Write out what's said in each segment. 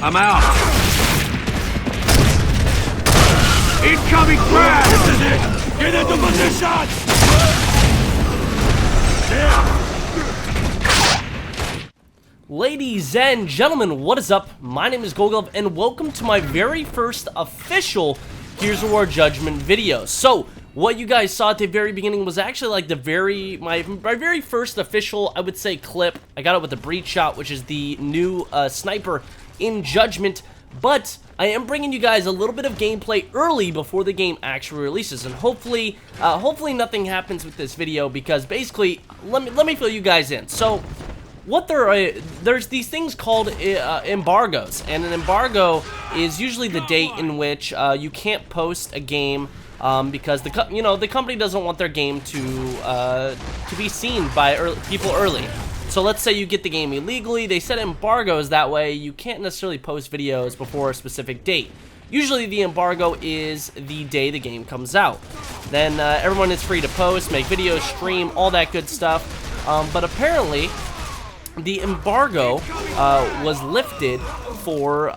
I'm out. Incoming crash! This is it! Get into position! Ladies and gentlemen, what is up? My name is GoldGlove, and welcome to my very first official Gears of War Judgment video. So, what you guys saw at the very beginning was actually like my very first official, I would say, clip. I got it with the breach shot, which is the new sniper in Judgment. But I am bringing you guys a little bit of gameplay early before the game actually releases, and hopefully nothing happens with this video, because basically, let me fill you guys in. So, there's these things called embargoes, and an embargo is usually the date in which you can't post a game because the company doesn't want their game to be seen by people early. So let's say you get the game illegally, they set embargoes that way you can't necessarily post videos before a specific date. Usually the embargo is the day the game comes out. Then everyone is free to post, make videos, stream, all that good stuff. But apparently the embargo was lifted for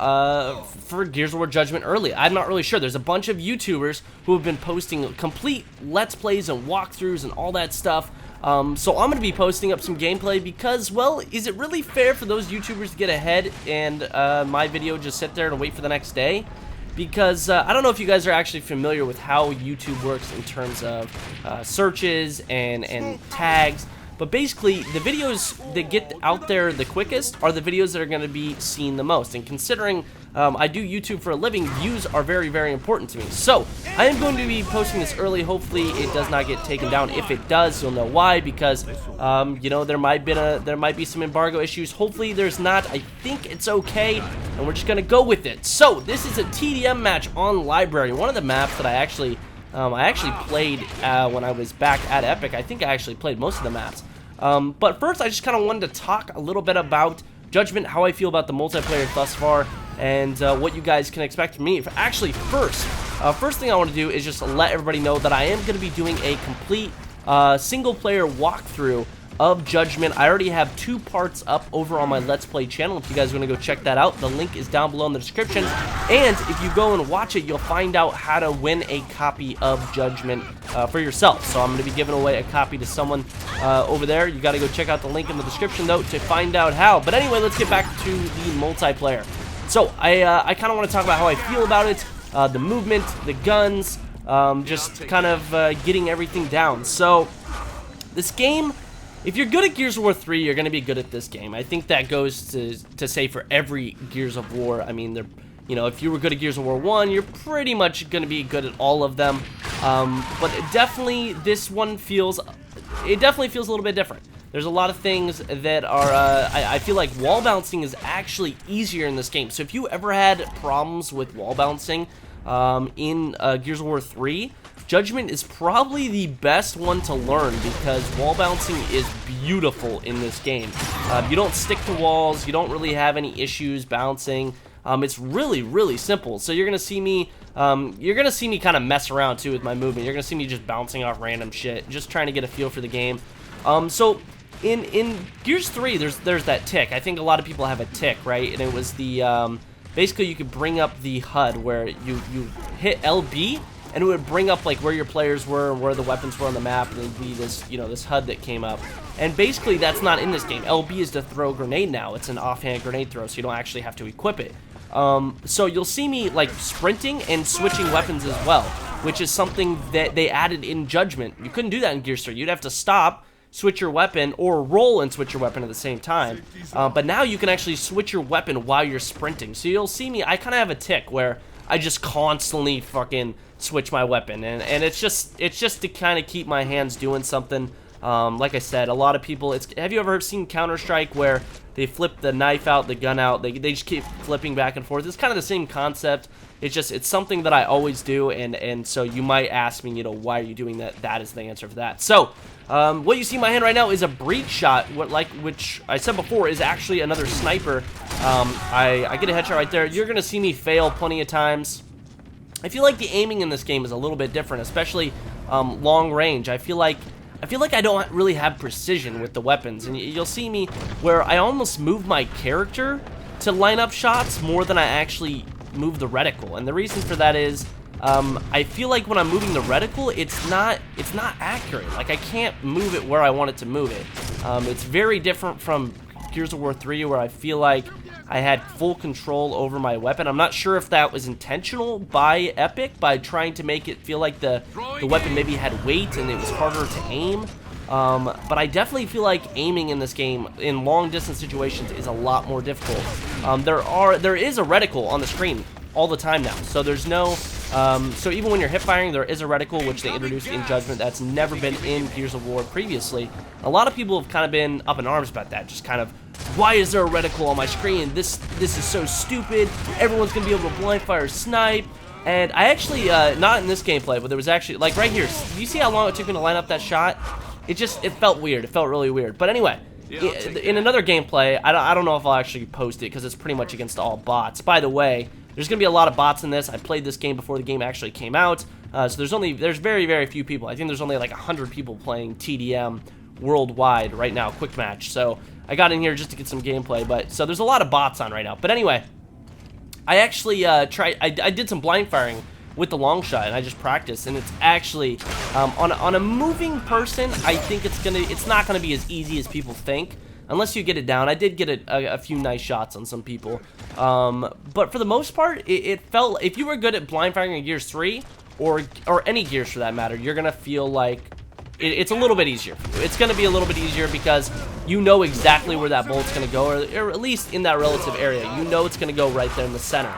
Gears of War Judgment early. I'm not really sure. There's a bunch of YouTubers who have been posting complete Let's Plays and walkthroughs and all that stuff. So I'm going to be posting up some gameplay because, well, is it really fair for those YouTubers to get ahead and my video just sit there and wait for the next day? Because I don't know if you guys are actually familiar with how YouTube works in terms of searches and tags. But basically, the videos that get out there the quickest are the videos that are going to be seen the most. And considering I do YouTube for a living, views are very, very important to me. So, I am going to be posting this early. Hopefully, it does not get taken down. If it does, you'll know why. Because, you know, there might be some embargo issues. Hopefully, there's not. I think it's okay. And we're just going to go with it. So, this is a TDM match on Library. One of the maps that I actually played when I was back at Epic. I think I actually played most of the maps. But first, I just kind of wanted to talk a little bit about Judgment, how I feel about the multiplayer thus far, and what you guys can expect from me. Actually, first thing I want to do is just let everybody know that I am going to be doing a complete single-player walkthrough of Judgment. I already have 2 parts up over on my Let's Play channel. If you guys want to go check that out, the link is down below in the description. And if you go and watch it, you'll find out how to win a copy of Judgment for yourself. So I'm going to be giving away a copy to someone over there. You got to go check out the link in the description, though, to find out how. But anyway, let's get back to the multiplayer. So I kind of want to talk about how I feel about it, the movement, the guns, just kind of getting everything down. So this game, if you're good at Gears of War 3, you're going to be good at this game. I think that goes to say for every Gears of War. I mean, you know, if you were good at Gears of War 1, you're pretty much going to be good at all of them. But definitely, this one feels a little bit different. There's a lot of things that are, I feel like wall bouncing is actually easier in this game. So if you ever had problems with wall bouncing in Gears of War 3, Judgment is probably the best one to learn because wall bouncing is beautiful in this game. You don't stick to walls, you don't really have any issues bouncing. It's really, really simple. So you're gonna see me kind of mess around too with my movement. You're gonna see me just bouncing off random shit, just trying to get a feel for the game. So in Gears 3, there's that tick. I think a lot of people have a tick, right? And it was the basically you could bring up the HUD where you hit LB. And it would bring up like where your players were and where the weapons were on the map, and it'd be this, you know, this HUD that came up. And basically that's not in this game. LB is to throw a grenade now. It's an offhand grenade throw, so you don't actually have to equip it. So you'll see me like sprinting and switching weapons as well, which is something that they added in Judgment. You couldn't do that in Gears 3. You'd have to stop, switch your weapon, or roll and switch your weapon at the same time. But now you can actually switch your weapon while you're sprinting. So you'll see me, I kind of have a tick where I just constantly fucking switch my weapon, and it's just to kind of keep my hands doing something. Like I said, a lot of people, have you ever seen Counter-Strike where they flip the knife out, the gun out, they just keep flipping back and forth? It's kind of the same concept. It's something that I always do, and so you might ask me, you know, why are you doing that? That is the answer for that. So what you see in my hand right now is a breach shot, which I said before is actually another sniper. I get a headshot right there. You're gonna see me fail plenty of times. I feel like the aiming in this game is a little bit different, especially long range. I feel like I don't really have precision with the weapons, and you'll see me where I almost move my character to line up shots more than I actually move the reticle. And the reason for that is I feel like when I'm moving the reticle, it's not accurate. Like, I can't move it where I want it to move it. It's very different from Gears of War 3, where I feel like I had full control over my weapon. I'm not sure if that was intentional by Epic, by trying to make it feel like the weapon maybe had weight and it was harder to aim. But I definitely feel like aiming in this game in long distance situations is a lot more difficult. There is a reticle on the screen all the time now, so there's no so even when you're hip firing, there is a reticle, which they introduced in Judgment. That's never been in Gears of War previously. A lot of people have kind of been up in arms about that, just kind of, why is there a reticle on my screen? This is so stupid. Everyone's gonna be able to blind fire snipe. And I actually not in this gameplay, but there was actually, like, right here, you see how long it took me to line up that shot? It felt weird. It felt really weird. But anyway, in another gameplay, I don't know if I'll actually post it because it's pretty much against all bots. By the way, there's going to be a lot of bots in this. I played this game before the game actually came out. So there's very, very few people. I think there's only like 100 people playing TDM worldwide right now, quick match. So I got in here just to get some gameplay. So there's a lot of bots on right now. But anyway, I actually I did some blind firing with the long shot, and I just practiced, and it's actually on a moving person, I think it's not gonna be as easy as people think unless you get it down. I did get a few nice shots on some people, but for the most part, it felt, if you were good at blind firing in Gears 3 or any Gears for that matter, you're gonna feel like it's a little bit easier. It's gonna be a little bit easier because you know exactly where that bullet's gonna go, or at least in that relative area. You know it's gonna go right there in the center.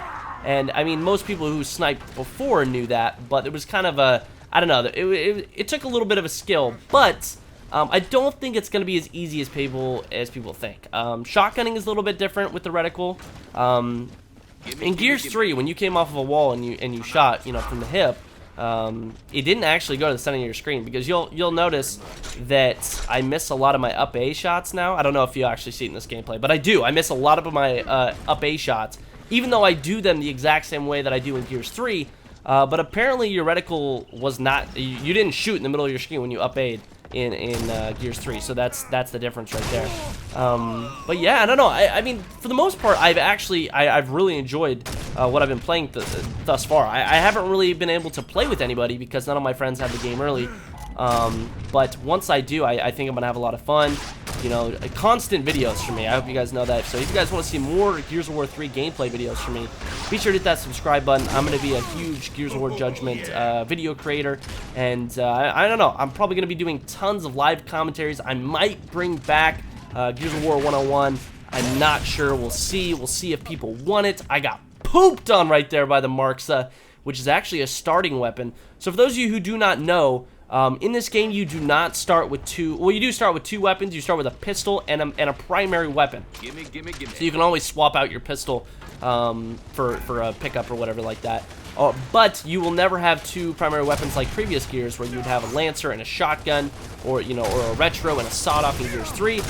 And, I mean, most people who sniped before knew that, but it was kind of a, I don't know, it took a little bit of a skill, but I don't think it's going to be as easy as people think. Shotgunning is a little bit different with the reticle. In Gears 3, when you came off of a wall and you shot, you know, from the hip, it didn't actually go to the center of your screen, because you'll notice that I miss a lot of my up A shots now. I don't know if you actually see it in this gameplay, but I do. I miss a lot of my up A shots, even though I do them the exact same way that I do in Gears 3, but apparently your reticle was not, you didn't shoot in the middle of your screen when you up-A'd in Gears 3, so that's the difference right there. But yeah, I don't know, I mean, for the most part, I've really enjoyed what I've been playing thus far. I haven't really been able to play with anybody because none of my friends have the game early, but once I do, I think I'm gonna have a lot of fun. You know, constant videos for me. I hope you guys know that. So if you guys want to see more Gears of War 3 gameplay videos from me, be sure to hit that subscribe button. I'm going to be a huge Gears of War Judgment video creator, and I don't know, I'm probably going to be doing tons of live commentaries. I might bring back Gears of War 101. I'm not sure. We'll see. We'll see if people want it. I got pooped on right there by the Marksa, which is actually a starting weapon. So for those of you who do not know, in this game, you do not start with two. Well, you do start with two weapons. You start with a pistol and a primary weapon. Gimme. So you can always swap out your pistol for a pickup or whatever like that. But you will never have two primary weapons like previous Gears, where you would have a Lancer and a shotgun, or or a retro and a sawed-off in Gears 3.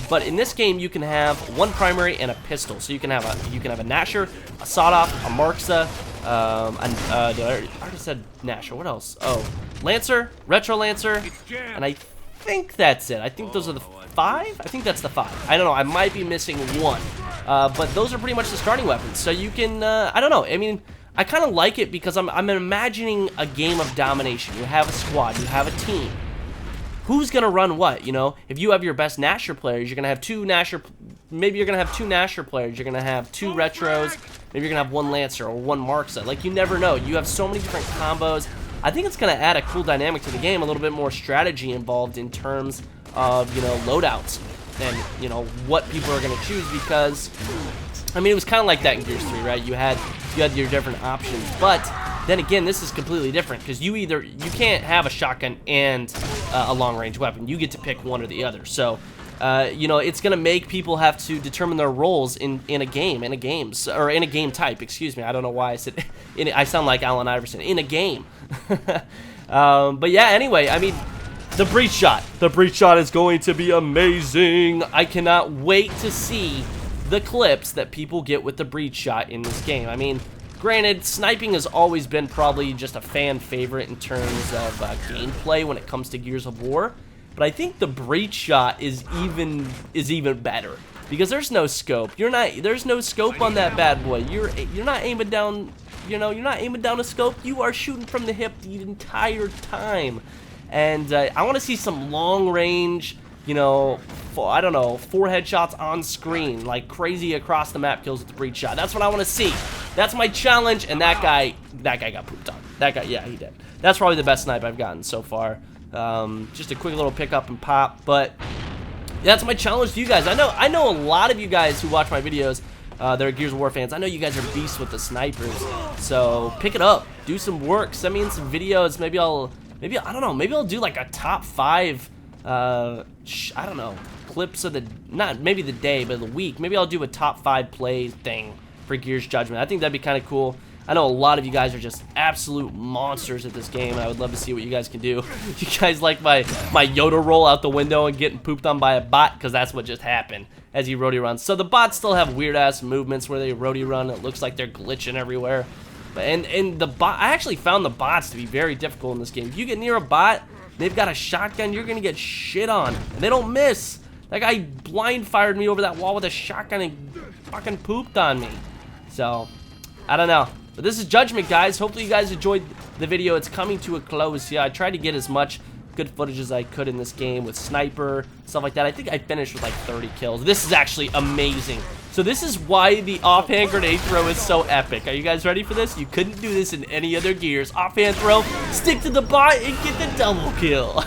But in this game, you can have one primary and a pistol. So you can have a Gnasher, a sawed-off, a Marksa. I already said Gnasher. What else? Oh, Lancer, Retro Lancer, and I think that's it. I think those are the 5? I think that's the 5. I don't know. I might be missing one. But those are pretty much the starting weapons. So you can, I don't know. I mean, I kind of like it because I'm imagining a game of domination. You have a squad. You have a team. Who's going to run what, you know? If you have your best Gnasher players, you're going to have two Gnasher... Maybe you're going to have two Gnasher players. You're going to have two Retros. Maybe you're going to have one Lancer or one Marksa. Like, you never know. You have so many different combos. I think it's going to add a cool dynamic to the game, a little bit more strategy involved in terms of, you know, loadouts and, you know, what people are going to choose, because, I mean, it was kind of like that in Gears 3, right? You had your different options, but then again, this is completely different, because you can't have a shotgun and a long-range weapon. You get to pick one or the other. So, you know, it's gonna make people have to determine their roles in a game, in a game type. Excuse me. I don't know why I said. I sound like Allen Iverson in a game. But yeah. Anyway, I mean, the breach shot. The breach shot is going to be amazing. I cannot wait to see the clips that people get with the breach shot in this game. I mean, granted, sniping has always been probably just a fan favorite in terms of gameplay when it comes to Gears of War, but I think the breach shot is even better. because there's no scope. There's no scope on that bad boy. You're not aiming down, you know, you're not aiming down a scope. You are shooting from the hip the entire time. And I want to see some long range, you know, I don't know, 4 headshots on screen, like crazy across the map kills with the breach shot. That's what I want to see. That's my challenge, and that guy got pooped on. That guy, yeah, he did. That's probably the best snipe I've gotten so far. Just a quick little pick up and pop, but that's my challenge to you guys. I know a lot of you guys who watch my videos, they're Gears of War fans. I know you guys are beasts with the snipers, so pick it up, do some work, send me in some videos. Maybe I don't know, maybe I'll do like a top 5, I don't know, clips of the, not maybe the day, but the week. Maybe I'll do a top 5 play thing for Gears Judgment. I think that'd be kind of cool. I know a lot of you guys are just absolute monsters at this game, and I would love to see what you guys can do. You guys like my Yoda roll out the window and getting pooped on by a bot? Because that's what just happened as he roadie runs. So the bots still have weird-ass movements where they roadie run. It looks like they're glitching everywhere. And the bot, I actually found the bots to be very difficult in this game. If you get near a bot, they've got a shotgun, you're going to get shit on. And they don't miss. That guy blind fired me over that wall with a shotgun and fucking pooped on me. So, I don't know. But this is Judgment, guys. Hopefully you guys enjoyed the video. It's coming to a close. Yeah, I tried to get as much good footage as I could in this game with sniper, stuff like that. I think I finished with like 30 kills. This is actually amazing. So this is why the offhand grenade throw is so epic. Are you guys ready for this? You couldn't do this in any other Gears. Offhand throw, stick to the bot, and get the double kill.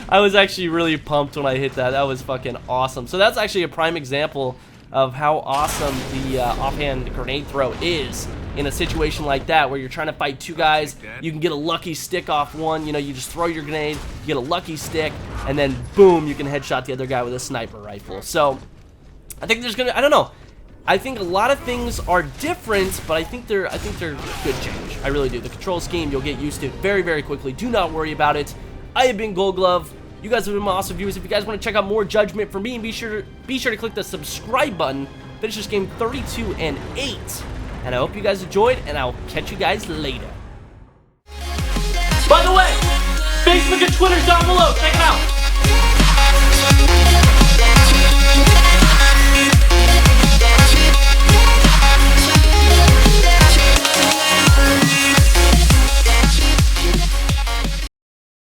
I was actually really pumped when I hit that. That was fucking awesome. So that's actually a prime example of how awesome the offhand grenade throw is in a situation like that where you're trying to fight 2 guys. You can get a lucky stick off one, you know, you just throw your grenade, you get a lucky stick, and then boom, you can headshot the other guy with a sniper rifle. So I think there's gonna, I don't know, I think a lot of things are different, but I think they're good change. I really do. The control scheme, you'll get used to very, very quickly. Do not worry about it. I have been Gold Glove. You guys have been my awesome viewers. If you guys want to check out more Judgment from me, be sure to click the subscribe button. Finish this game 32-8. And I hope you guys enjoyed, and I'll catch you guys later. By the way, Facebook and Twitter's down below. Check it out.